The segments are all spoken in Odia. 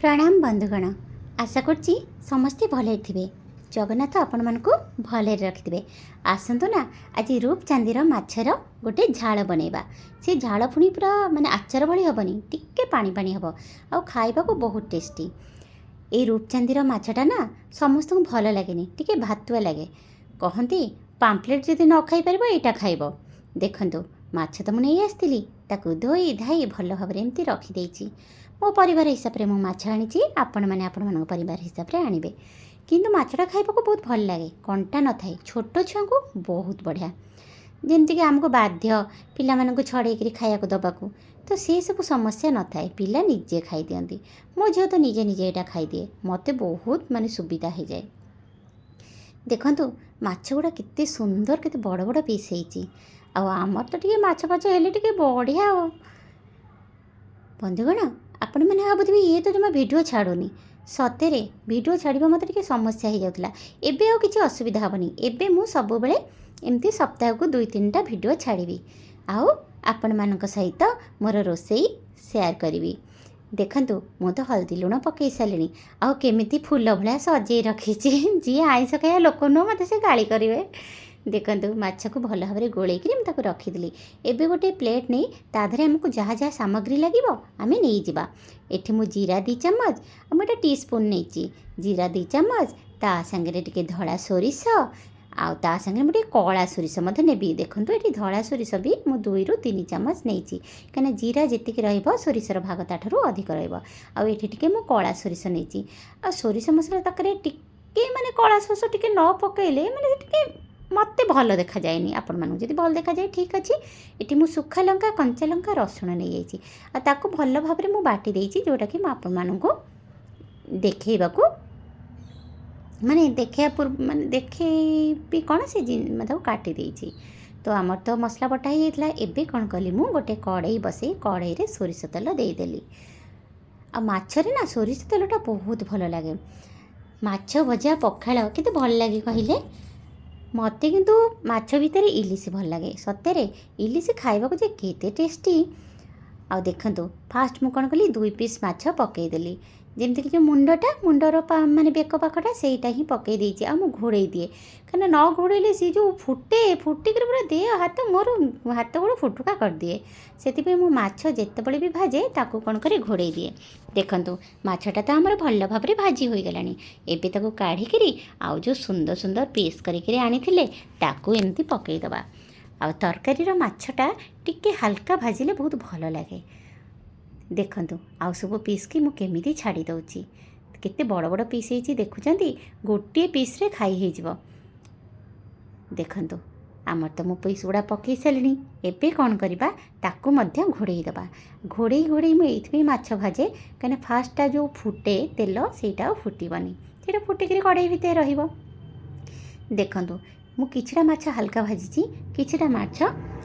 प्रणाम बंधुगण। आशा करुच्ची समस्ते भले थे। जगन्नाथ आपण मानकु भले रखिथे। आसतु ना आज रूपचांदीर माछर गोटे झाल बनैबा। से झाल पुणी पूरा माने आचार भली हेनी, टिके पानी पानी हम आ खाइबा को बहुत टेस्टी। ये रूपचांदीर माछटा ना समस्त भल लगे, टिके भातुआ लगे। कहती पाम्पलेट जदि न खाई पार यहाँ खाइब। देखु माछ तो मुझे आसती ताकू धोई धाई भल भाव एमती रखिदे। मो परिवार हिसाब से मुझे माछ आनी, आपण मैंने आपण परिवार हिसाब से आणवे। किंतु माछटा खाइबा को बहुत भल लगे, कंटा न थाए। छोट छुआ को बहुत बढ़िया, जमती आमको बाध्य पिला मानक छड़े खाया दबाकू, तो सी सब समस्या न थाए। पिला निजे खाई दियंती। मो झील तो निजे निजे यहाँ खाईदिए, मत बहुत माने सुविधा हो जाए। देखु माछ गुड़ा केते सुंदर, केते बड़ बड़ पीस होती। आमर तो टे माछ फाछ हेले टे बढ़िया। बंधुगण आपण मैंने भावुवे ये तो जमा भिडियो छाड़ूनी, सतरे भिडियो छाड़ा मत टे समस्या हो जाता। एबे आउ किसी असुविधा हेनी। एबे मु सब बेले एमती सप्ताह को 2-3टा भिडियो छाड़ी आपण मानक सहित मोर रोसई शेयर करी। देखु मु तो हल्दी लुण पकई सारे, आउ केमिति फूल भाया सजे रखी। जी आईस खाया लोक नुह मत से गाड़ी करेंगे। देखु माछ को भल भाव में गोलैक रखीदी। एबे गोटे प्लेट नहीं ताधे आमको जहाँ जहाँ सामग्री लगे आम नहीं जावा। एठी मु जीरा 2 चम्मच, मुझे टीस्पून नहीं जीरा 2 चम्मच, ता सांगे टिके धड़ा सोरिष आ सांगे मुझे कला सोरिष नेबी। देखो ये धड़ा सोरिष भी मु 2-3 चम्मच नहीं, कहीं जीरा जी रोरिषर भाग ताठू अधिक रही। टे मु कला सोरिष नहीं। आ सोरिष मसला तक टिके माने कला सोरिष टिके न पकईले माने टिके मत भल देखा जाए। आपण मानू जब भल देखा जाए ठीक अच्छे। ये मुझे सुखा लंका, कंचा लंका, रसुण नहीं जाती भल भाव में बाटी देती, जोटा कि आपण मानू देखा माने देखा पूर्व माने देखे कौन से मतलब काटी देती। तो आमर तो मसला बटा ही जाता। एबे कौन कली मु गोटे कड़ई बसई, कड़ई रे सोरिष तेल देदेली। आ माछरे ना सोरिष तेलटा बहुत भल लगे। माछ भजा पखाड़ केते भल लगे कहले मत। किंतु माछ भितर इलिश भल लगे सतरे। इलिश खाइबा को जे केते टेस्टी। आ देखंतु फास्ट मु कौन कली 2 पीस माछ पकईदेली। जमती कि जो मुंडटा मुंडर माने बेक पाखटा सेटा ही पकई देछि। आ मु घोड़े दिए, कहीं न घोड़े सी जो फुटे फुटिक पूरा दे हाथ मोर हाथ गोड़ फुटुका कर दिए। से मो माछ जितेबले भी भाजे ताकू कौन करे घोड़े दिए। देखंतु माछटा तो आमर भल भाव में भाजी हो गलानी। एबे ताकू काढ़िकी आउ जो सुंदर सुंदर पीस करिके आनिथिले ताकू एमती पकईदबा। आ तरकारीर माछटा टिके हल्का भाजिले बहुत भल लगे। देखंतु आउ सब पीस की मु केमिति छाड़ी दउची। केते बड़ बड़ पीस होती देखुचंती, गोटे पीस रे खाई हो जिवो। देखंतु आमर तो मु पीस गुड़ा पकई सारे। एबे कौन करवा ताकू मध्य घोड़े दबा। घोड़े घोड़े मु एइथि माछ भाजे कहीं फास्टा जो फुटे तेल सेटा फुटबनी, सेटा फुटिक कड़ई भितर रहिबो। देखंतु मु किछटा माछ हल्का भाजी, किछटा माछ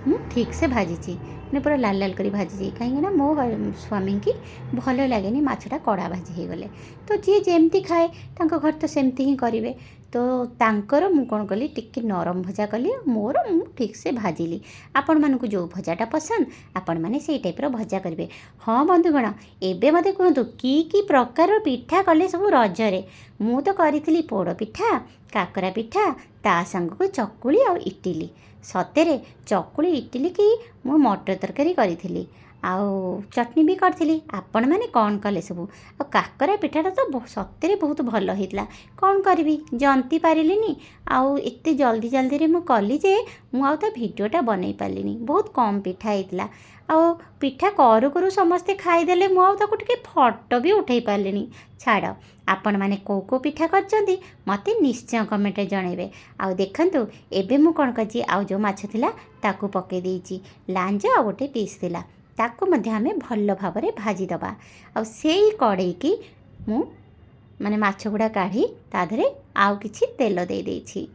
मु ठीक से भाजी ने पूरा लाल लाल करी भाजी। कहीं मो स्वामी की भल लगे माछटा कड़ा भाजी हो गले। तो जी जमती खाए तांको घर तो सेमती ही करेंगे। तो तांकर मु कौन कली टिके नरम भजा कली, मोर मु ठीक से भाजिली। आपण मानकु जो भजाटा पसंद आपण माने सेई टाइपर भजा करेंगे। हाँ बंधुगण एबे मते कहतु की प्रकार पिठा कले सब रजरे। मु तो करी पोड़ पिठा, काकरा पिठा, ता संग को चकुली और इटिली। सतरे चकुली इटिली की मु मटर तरकारी करी आउ चटनी भी करी। आपण मैंने कौन कले सबू। आ काकरा पिठाटा तो सतरे बहुत भल होता। कौन करी जंती पारिनी। आउ एते जल्दी जल्दी रे मु कली जे मु आउ ता भिडियोटा बनई पारिनी। बहुत कम पिठा होता। आउ पिठा करू करू समस्ते खाईदेले मु आउ ताकू टिके फोटो भी उठे पारिनी। छाड़ आपण मैंने को पिठा करचंदी मते निश्चय कमेंट जणेबे। आउ देखंतु एबे मु कौन करी आउ जो माछ थिला ताकू पके देइची। लांज आ गोटे पीस थिला ताकू मध्य आमे भल भाव में भाजी दबा। आउ सेई कड़ई की मु माने माछ गुड़ा काढ़ी ताधरे आउ किछि तेल दे देइछि।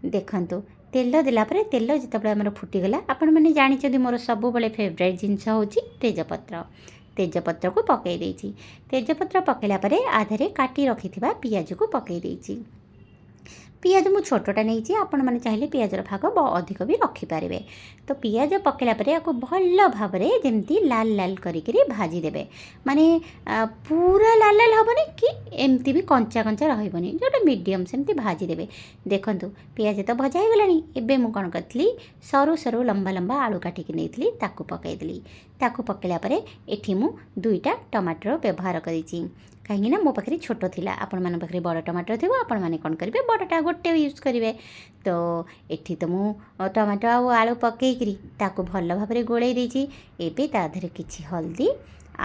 देखंतु तेल देला परे तेल जितेबाला आमर फुटीगला। आपण मैंने जानी मोर सब बेले फेवरेट जिनस होची तेजपत्र। तेजपत्र को पकई देइछि। तेजपत्र पकेला परे आधरे काटी रखिथिबा पियाज को पकई देइछि। ପିଆଜ ମୁଁ ଛୋଟଟା ନେଇଛି, ଆପଣମାନେ ଚାହିଁଲେ ପିଆଜର ଭାଗ ଅଧିକ ବି ରଖିପାରିବେ। ତ ପିଆଜ ପକାଇଲା ପରେ ଆକୁ ଭଲ ଭାବରେ ଯେମିତି ଲାଲ ଲାଲ କରିକିରି ଭାଜିଦେବେ। ମାନେ ପୁରା ଲାଲ ଲାଲ ହେବନି କି ଏମିତି ବି କଞ୍ଚା କଞ୍ଚା ରହିବନି, ଯେଉଁଟା ମିଡ଼ିୟମ୍ ସେମିତି ଭାଜିଦେବେ। ଦେଖନ୍ତୁ ପିଆଜ ତ ଭଜା ହେଇଗଲାଣି। ଏବେ ମୁଁ କ'ଣ କରିଥିଲି, ସରୁ ସରୁ ଲମ୍ବା ଲମ୍ବା ଆଳୁ କାଟିକି ନେଇଥିଲି, ତାକୁ ପକାଇଦେଲି। ତାକୁ ପକାଇଲା ପରେ ଏଠି ମୁଁ 2ଟା ଟମାଟର ବ୍ୟବହାର କରିଛି, କାହିଁକିନା ମୋ ପାଖରେ ଛୋଟ ଥିଲା। ଆପଣମାନଙ୍କ ପାଖରେ ବଡ଼ ଟମାଟର ଥିବ, ଆପଣମାନେ କ'ଣ କରିବେ, ବଡ଼ଟା ଗୋଟେ ୟୁଜ୍ କରିବେ। ତ ଏଠି ତ ମୁଁ ଟମାଟୋ ଆଉ ଆଳୁ ପକାଇକିରି ତାକୁ ଭଲ ଭାବରେ ଗୋଳେଇ ଦେଇଛି। ଏବେ ତା ଦେହରେ କିଛି ହଳଦୀ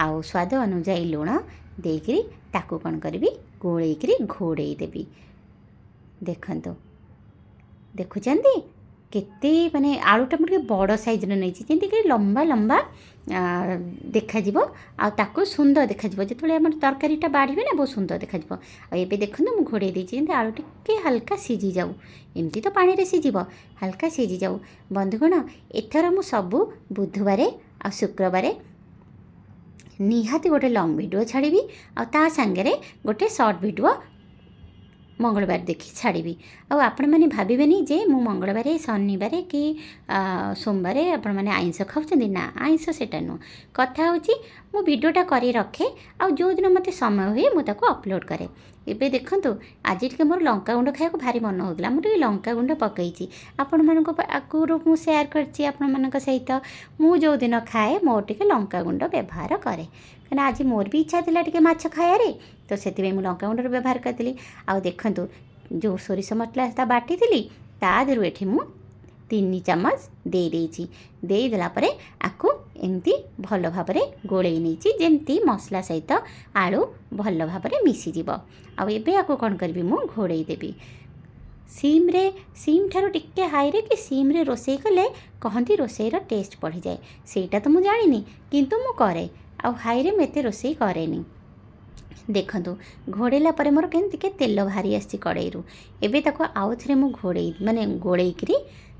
ଆଉ ସ୍ୱାଦ ଅନୁଯାୟୀ ଲୁଣ ଦେଇକିରି ତାକୁ କ'ଣ କରିବି, ଗୋଳେଇକିରି ଘୋଡ଼େଇ ଦେବି। ଦେଖନ୍ତୁ, ଦେଖୁଛନ୍ତି କେତେ ମାନେ ଆଳୁଟା ମୁଁ ଟିକେ ବଡ଼ ସାଇଜ୍ର ନେଇଛି, ଯେମିତିକି ଲମ୍ବା ଲମ୍ବା ଦେଖାଯିବ ଆଉ ତାକୁ ସୁନ୍ଦର ଦେଖାଯିବ। ଯେତେବେଳେ ଆମର ତରକାରୀଟା ବାଢ଼ିବେ ନା, ବହୁତ ସୁନ୍ଦର ଦେଖାଯିବ। ଆଉ ଏବେ ଦେଖନ୍ତୁ ମୁଁ ଘୋଡ଼େଇ ଦେଇଛି, ଯେମିତି ଆଳୁ ଟିକେ ହାଲକା ସିଝିଯାଉ। ଏମିତି ତ ପାଣିରେ ସିଝିବ, ହାଲକା ସିଝିଯାଉ। ବନ୍ଧୁଗଣ, ଏଥର ମୁଁ ସବୁ ବୁଧବାର ଆଉ ଶୁକ୍ରବାର ନିହାତି ଗୋଟେ ଲଙ୍ଗ୍ ଭିଡ଼ିଓ ଛାଡ଼ିବି, ଆଉ ତା ସାଙ୍ଗରେ ଗୋଟେ ସର୍ଟ ଭିଡ଼ିଓ ମଙ୍ଗଳବାର ଦେଖି ଛାଡ଼ିବି। ଆଉ ଆପଣମାନେ ଭାବିବେନି ଯେ ମୁଁ ମଙ୍ଗଳବାର, ଶନିବାର କି ସୋମବାର ଆପଣମାନେ ଆଇଁଷ ଖାଉଛନ୍ତି। ନା, ଆଇଁଷ ସେଇଟା ନୁହଁ। କଥା ହେଉଛି ମୁଁ ଭିଡ଼ିଓଟା କରି ରଖେ, ଆଉ ଯେଉଁଦିନ ମୋତେ ସମୟ ହୁଏ ମୁଁ ତାକୁ ଅପଲୋଡ଼୍ କରେ। ଏବେ ଦେଖନ୍ତୁ, ଆଜି ଟିକେ ମୋର ଲଙ୍କାଗୁଣ୍ଡ ଖାଇବାକୁ ଭାରି ମନ ହେଉଥିଲା, ମୁଁ ଟିକେ ଲଙ୍କାଗୁଣ୍ଡ ପକାଇଛି। ଆପଣମାନଙ୍କ ଆଗରୁ ମୁଁ ସେୟାର କରିଛି ଆପଣମାନଙ୍କ ସହିତ, ମୁଁ ଯେଉଁଦିନ ଖାଏ ମୋର ଟିକେ ଲଙ୍କାଗୁଣ୍ଡ ବ୍ୟବହାର କରେ, କାହିଁକିନା ଆଜି ମୋର ବି ଇଚ୍ଛା ଥିଲା ଟିକେ ମାଛ ଖାଇବାରେ, ତ ସେଥିପାଇଁ ମୁଁ ଲଙ୍କାଗୁଣ୍ଡର ବ୍ୟବହାର କରିଥିଲି। ଆଉ ଦେଖନ୍ତୁ, ଯେଉଁ ସୋରିଷ ମସଲା ବାଟିଥିଲି ତା ଦେହରୁ ଏଠି ମୁଁ 3 ଚାମଚ ଦେଇଦେଇଛି। ଦେଇଦେଲା ପରେ ଆକୁ ଏମିତି ଭଲ ଭାବରେ ଗୋଳେଇ ନେଇଛି, ଯେମିତି ମସଲା ସହିତ ଆଳୁ ଭଲ ଭାବରେ ମିଶିଯିବ। ଆଉ ଏବେ ଆକୁ କ'ଣ କରିବି, ମୁଁ ଘୋଡ଼େଇ ଦେବି। ସିମ୍ ଠାରୁ ଟିକେ ହାଇରେ କି ସିମ୍ରେ ରୋଷେଇ କଲେ କହନ୍ତି ରୋଷେଇର ଟେଷ୍ଟ ବଢ଼ିଯାଏ। ସେଇଟା ତ ମୁଁ ଜାଣିନି, କିନ୍ତୁ ମୁଁ କରେ। ଆଉ ହାଇରେ ମୁଁ ଏତେ ରୋଷେଇ କରେନି। ଦେଖନ୍ତୁ, ଘୋଡ଼େଇଲା ପରେ ମୋର କେମିତି ଟିକେ ତେଲ ବାହାରି ଆସିଛି କଡ଼େଇରୁ। ଏବେ ତାକୁ ଆଉ ଥରେ ମୁଁ ଗୋଳେଇକିରି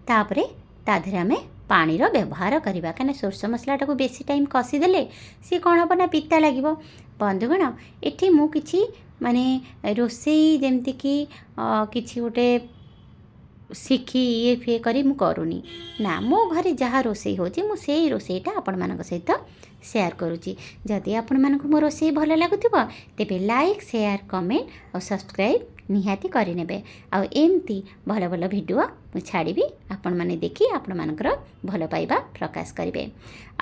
ତାପରେ ତା ଦେହରେ ଆମେ ପାଣିର ବ୍ୟବହାର କରିବା, କାହିଁକିନା ସୋରିଷ ମସଲାଟାକୁ ବେଶୀ ଟାଇମ୍ କଷିଦେଲେ ସିଏ କ'ଣ ହେବ ନା, ପିତା ଲାଗିବ। ବନ୍ଧୁଗଣ, ଏଠି ମୁଁ କିଛି ରୋଷେଇ ଯେମିତିକି କିଛି ଗୋଟେ ଶିଖି ଇଏ କରି ମୁଁ କରୁନି। ନା, ମୋ ଘରେ ଯାହା ରୋଷେଇ ହେଉଛି ମୁଁ ସେଇ ରୋଷେଇଟା ଆପଣମାନଙ୍କ ସହିତ ସେୟାର କରୁଛି। ଯଦି ଆପଣମାନଙ୍କୁ ମୋ ରୋଷେଇ ଭଲ ଲାଗୁଥିବ ତେବେ ଲାଇକ୍, ସେୟାର, କମେଣ୍ଟ ଆଉ ସବସ୍କ୍ରାଇବ୍ ନିହାତି କରିନେବେ। ଆଉ ଏମିତି ଭଲ ଭଲ ଭିଡ଼ିଓ ମୁଁ ଛାଡ଼ିବି, ଆପଣମାନେ ଦେଖି ଆପଣମାନଙ୍କର ଭଲ ପାଇବା ପ୍ରକାଶ କରିବେ।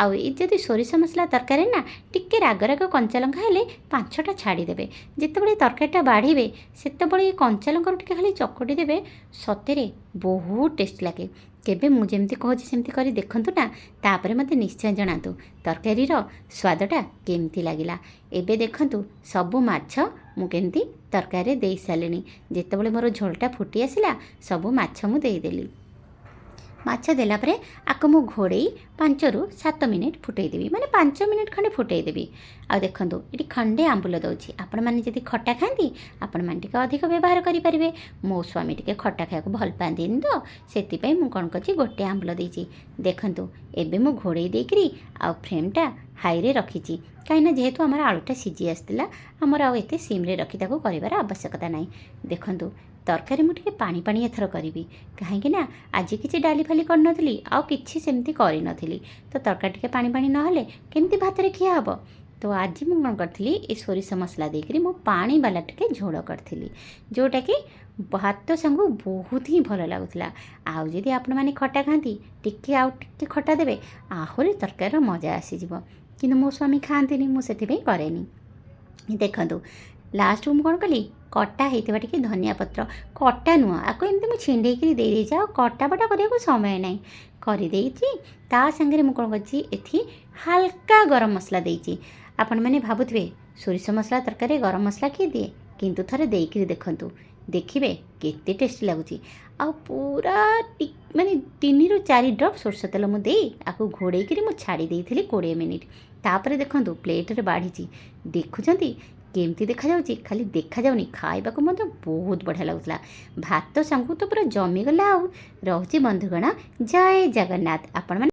ଆଉ ଯଦି ସୋରିଷ ମସଲା ତରକାରୀ ନା, ଟିକେ ରାଗ ରାଗ କଞ୍ଚାଲଙ୍କା ହେଲେ 5ଟା ଛାଡ଼ିଦେବେ। ଯେତେବେଳେ ତରକାରୀଟା ବାଢ଼ିବେ ସେତେବେଳେ କଞ୍ଚାଲଙ୍କାରୁ ଟିକେ ଖାଲି ଚକଟି ଦେବେ, ସତରେ ବହୁତ ଟେଷ୍ଟ ଲାଗେ। କେବେ ମୁଁ ଯେମିତି କହୁଛି ସେମିତି କରି ଦେଖନ୍ତୁ ନା, ତାପରେ ମୋତେ ନିଶ୍ଚୟ ଜଣାନ୍ତୁ ତରକାରୀର ସ୍ୱାଦଟା କେମିତି ଲାଗିଲା। ଏବେ ଦେଖନ୍ତୁ, ସବୁ ମାଛ ମୁଁ କେମିତି ତରକାରୀରେ ଦେଇ ସାରିଲିଣି। ଯେତେବେଳେ ମୋର ଝୋଳଟା ଫୁଟି ଆସିଲା ସବୁ ମାଛ ମୁଁ ଦେଇଦେଲି। ମାଛ ଦେଲା ପରେ ଆକୁ ମୁଁ ଘୋଡ଼େଇ 5ରୁ 7 ମିନିଟ୍ ଫୁଟେଇଦେବି, 5 ମିନିଟ୍ ଖଣ୍ଡେ ଫୁଟେଇଦେବି। ଆଉ ଦେଖନ୍ତୁ, ଏଠି ଖଣ୍ଡେ ଆମ୍ବୁଲ ଦେଉଛି। ଆପଣମାନେ ଯଦି ଖଟା ଖାଆନ୍ତି ଆପଣମାନେ ଟିକେ ଅଧିକ ବ୍ୟବହାର କରିପାରିବେ। ମୋ ସ୍ୱାମୀ ଟିକେ ଖଟା ଖାଇବାକୁ ଭଲ ପାଆନ୍ତିନି, ତ ସେଥିପାଇଁ ମୁଁ କ'ଣ କରିଛି, ଗୋଟେ ଆମ୍ବୁଲ ଦେଇଛି। ଦେଖନ୍ତୁ, ଏବେ ମୁଁ ଘୋଡ଼େଇ ଦେଇକିରି ଆଉ ଫ୍ଲେମ୍ଟା ହାଇରେ ରଖିଛି, କାହିଁକିନା ଯେହେତୁ ଆମର ଆଳୁଟା ସିଝି ଆସିଥିଲା, ଆମର ଆଉ ଏତେ ସିମ୍ରେ ରଖି ତାକୁ କରିବାର ଆବଶ୍ୟକତା ନାହିଁ। ଦେଖନ୍ତୁ, ତରକାରୀ ମୁଁ ଟିକେ ପାଣି ପାଣି ଏଥର କରିବି, କାହିଁକିନା ଆଜି କିଛି ଡାଲି ଫାଲି କରିନଥିଲି, ଆଉ କିଛି ସେମିତି କରିନଥିଲି। ତ ତରକାରୀ ଟିକେ ପାଣି ପାଣି ନହେଲେ କେମିତି ଭାତରେ ଖିଆ ହେବ। ତ ଆଜି ମୁଁ କ'ଣ କରିଥିଲି, ଏ ସୋରିଷ ମସଲା ଦେଇକରି ମୁଁ ପାଣି ବାଲା ଟିକେ ଝୋଳ କରିଥିଲି, ଯେଉଁଟାକି ଭାତ ସାଙ୍ଗକୁ ବହୁତ ହିଁ ଭଲ ଲାଗୁଥିଲା। ଆଉ ଯଦି ଆପଣମାନେ ଖଟା ଖାଆନ୍ତି ଆଉ ଟିକେ ଖଟା ଦେବେ, ଆହୁରି ତରକାରୀର ମଜା ଆସିଯିବ। କିନ୍ତୁ ମୋ ସ୍ୱାମୀ ଖାଆନ୍ତିନି, ମୁଁ ସେଥିପାଇଁ କରେନି। ଦେଖନ୍ତୁ, ଲାଷ୍ଟକୁ ମୁଁ କ'ଣ କଲି, କଟା ହେଇଥିବା ଟିକେ ଧନିଆ ପତ୍ର, କଟା ନୁହଁ, ଆକୁ ଏମିତି ମୁଁ ଛିଣ୍ଡେଇକିରି ଦେଇଦେଇଛି। ଆଉ କଟା ବଟା କରିବାକୁ ସମୟ ନାହିଁ, କରିଦେଇଛି। ତା ସାଙ୍ଗରେ ମୁଁ କ'ଣ କରିଛି, ଏଠି ହାଲକା ଗରମ ମସଲା ଦେଇଛି। ଆପଣମାନେ ଭାବୁଥିବେ ସୋରିଷ ମସଲା ତରକାରୀ ଗରମ ମସଲା କିଏ ଦିଏ, କିନ୍ତୁ ଥରେ ଦେଇକିରି ଦେଖନ୍ତୁ, ଦେଖିବେ କେତେ ଟେଷ୍ଟି ଲାଗୁଛି। ଆଉ ପୁରା 3ରୁ 4 ଡ୍ରପ୍ ସୋରିଷ ତେଲ ମୁଁ ଦେଇ ଆକୁ ଘୋଡ଼େଇକିରି ମୁଁ ଛାଡ଼ି ଦେଇଥିଲି 20 ମିନିଟ୍। ତାପରେ ଦେଖନ୍ତୁ, ପ୍ଲେଟ୍ରେ ବାଢ଼ିଛି। ଦେଖୁଛନ୍ତି କେମିତି ଦେଖାଯାଉଛି, ଖାଲି ଦେଖାଯାଉନି, ଖାଇବାକୁ ମଧ୍ୟ ବହୁତ ବଢ଼ିଆ ଲାଗୁଥିଲା। ଭାତ ସାଙ୍ଗକୁ ତ ପୁରା ଜମିଗଲା। ଆଉ ରହୁଛି ବନ୍ଧୁଗଣ, ଜୟ ଜଗନ୍ନାଥ। ଆପଣମାନେ